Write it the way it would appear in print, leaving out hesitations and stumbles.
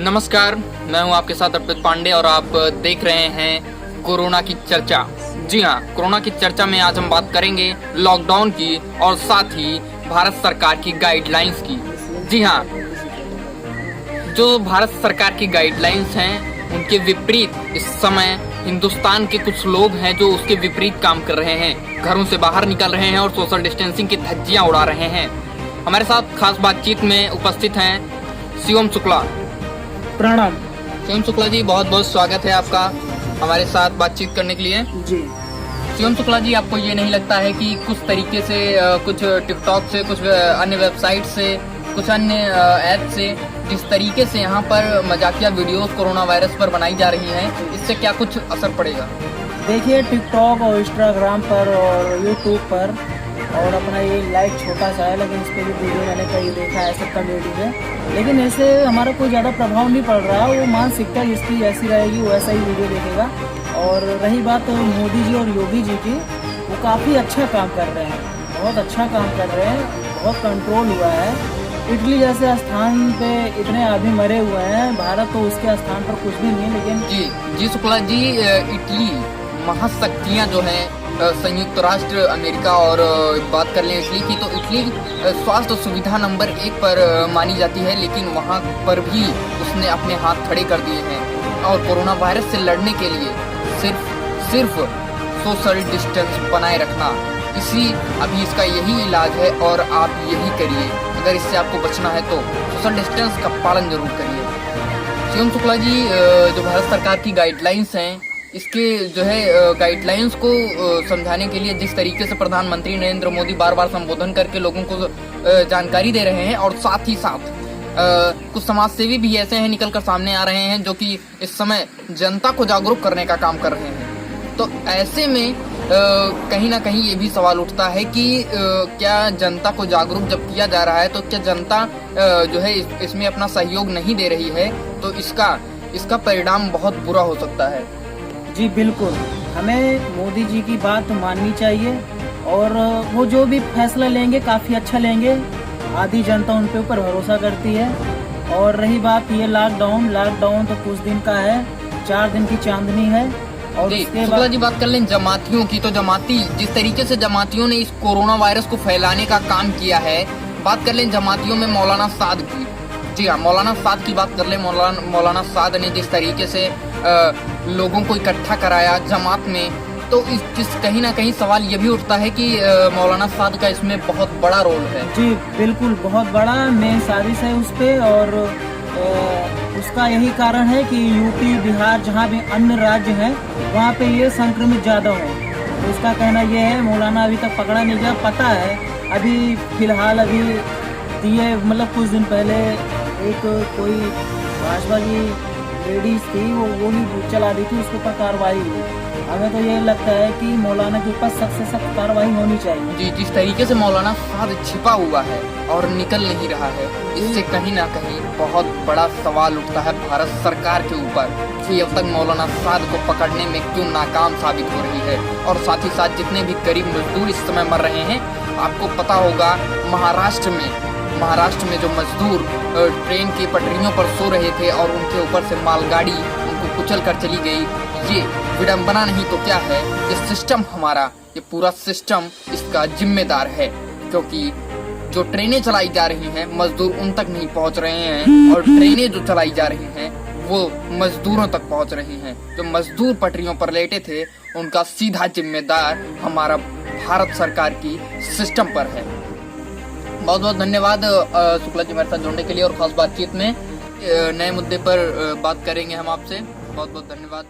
नमस्कार, मैं हूं आपके साथ अर्पित पांडे और आप देख रहे हैं कोरोना की चर्चा। जी हां, कोरोना की चर्चा में आज हम बात करेंगे लॉकडाउन की और साथ ही भारत सरकार की गाइडलाइंस की। जी हां, जो भारत सरकार की गाइडलाइंस हैं उनके विपरीत इस समय हिंदुस्तान के कुछ लोग हैं जो उसके विपरीत काम कर रहे हैं, घरों से बाहर निकल रहे हैं और सोशल डिस्टेंसिंग की धज्जियां उड़ा रहे हैं। हमारे साथ खास बातचीत में उपस्थित हैं शिवम शुक्ला। प्रणाम। शिवम शुक्ला जी, बहुत बहुत स्वागत है आपका हमारे साथ बातचीत करने के लिए। जी शिवम शुक्ला जी, आपको ये नहीं लगता है कि कुछ तरीके से कुछ टिकटॉक से, कुछ अन्य वेबसाइट से, कुछ अन्य ऐप से जिस तरीके से यहाँ पर मजाकिया वीडियोस कोरोना वायरस पर बनाई जा रही हैं, इससे क्या कुछ असर पड़ेगा? देखिए, टिकटॉक और इंस्टाग्राम पर और यूट्यूब पर और अपना ये लाइक छोटा सा है, लेकिन इस पर भी वीडियो मैंने कई देखा है सब कम्युनिटी में, लेकिन ऐसे हमारा कोई ज़्यादा प्रभाव नहीं पड़ रहा। वो मानसिकता जिसकी जैसी रहेगी वैसा ही वीडियो देखेगा। और रही बात मोदी जी और योगी जी की, वो काफ़ी अच्छा काम कर रहे हैं, बहुत अच्छा काम कर रहे हैं, बहुत कंट्रोल हुआ है। इटली जैसे स्थान पे इतने आदमी मरे हुए हैं, भारत तो उसके स्थान पर कुछ भी नहीं है। लेकिन जी शुक्ला जी, इटली महाशक्तियाँ जो हैं, संयुक्त राष्ट्र अमेरिका, और बात कर लें इटली की, तो इटली स्वास्थ्य सुविधा नंबर 1 पर मानी जाती है, लेकिन वहाँ पर भी उसने अपने हाथ खड़े कर दिए हैं और कोरोना वायरस से लड़ने के लिए सिर्फ सोशल डिस्टेंस बनाए रखना अभी इसका यही इलाज है। और आप यही करिए, अगर इससे आपको बचना है तो सोशल डिस्टेंस का पालन जरूर करिए। शिवम शुक्ला जी, जो भारत सरकार की गाइडलाइंस हैं, इसके जो है गाइडलाइंस को समझाने के लिए जिस तरीके से प्रधानमंत्री नरेंद्र मोदी बार बार संबोधन करके लोगों को जानकारी दे रहे हैं, और साथ ही साथ कुछ समाजसेवी भी ऐसे हैं निकलकर सामने आ रहे हैं जो कि इस समय जनता को जागरूक करने का काम कर रहे हैं। तो ऐसे में कहीं ना कहीं ये भी सवाल उठता है कि क्या जनता को जागरूक जब किया जा रहा है तो क्या जनता जो है इसमें अपना सहयोग नहीं दे रही है, तो इसका परिणाम बहुत बुरा हो सकता है। जी बिल्कुल, हमें मोदी जी की बात माननी चाहिए और वो जो भी फैसला लेंगे काफ़ी अच्छा लेंगे। आधी जनता उन पे ऊपर भरोसा करती है। और रही बात ये लॉकडाउन तो कुछ दिन का है, 4 दिन की चांदनी है। और इसके बाद जी बात कर लें जमातियों की, तो जमाती जिस तरीके से जमातियों ने इस कोरोना वायरस को फैलाने का काम किया है, बात कर लें जमातियों में मौलाना साद की। जी हाँ, मौलाना साद की बात कर लें। मौलाना साद ने जिस तरीके से लोगों को इकट्ठा कराया जमात में, तो कहीं ना कहीं सवाल ये भी उठता है कि मौलाना साद का इसमें बहुत बड़ा रोल है। जी बिल्कुल, बहुत बड़ा मेन साजिश है उस पे। और उसका यही कारण है कि यूपी, बिहार, जहाँ भी अन्य राज्य हैं वहाँ पे ये संक्रमित ज़्यादा हो। तो उसका कहना ये है, मौलाना अभी तक पकड़ा नहीं गया। पता है अभी फिलहाल दिए, मतलब कुछ दिन पहले एक कोई भाजपा की लेडीज थी, वो गोली चला दी थी, उसके ऊपर कार्रवाई हुई। हमें तो ये लगता है कि मौलाना के ऊपर सख्त से सख्त कार्रवाई होनी चाहिए। जी, जिस तरीके से मौलाना साद छिपा हुआ है और निकल नहीं रहा है, इससे कहीं ना कहीं बहुत बड़ा सवाल उठता है भारत सरकार के ऊपर कि अब तक मौलाना साद को पकड़ने में क्यों नाकाम साबित हो रही है। और साथ ही साथ जितने भी गरीब मजदूर इस समय मर रहे हैं, आपको पता होगा महाराष्ट्र में जो मजदूर ट्रेन की पटरियों पर सो रहे थे और उनके ऊपर से मालगाड़ी उनको कुचल कर चली गई, ये विडंबना नहीं तो क्या है? ये सिस्टम हमारा, ये पूरा सिस्टम इसका जिम्मेदार है, क्योंकि जो ट्रेनें चलाई जा रही हैं मजदूर उन तक नहीं पहुंच रहे हैं, और ट्रेनें जो चलाई जा रही हैं वो मजदूरों तक पहुंच रही हैं। जो मजदूर पटरियों पर लेटे थे उनका सीधा जिम्मेदार हमारा भारत सरकार की सिस्टम पर है। बहुत बहुत धन्यवाद शुक्ला जी हमारे साथ जुड़ने के लिए, और खास बातचीत में नए मुद्दे पर बात करेंगे हम आपसे। बहुत बहुत धन्यवाद।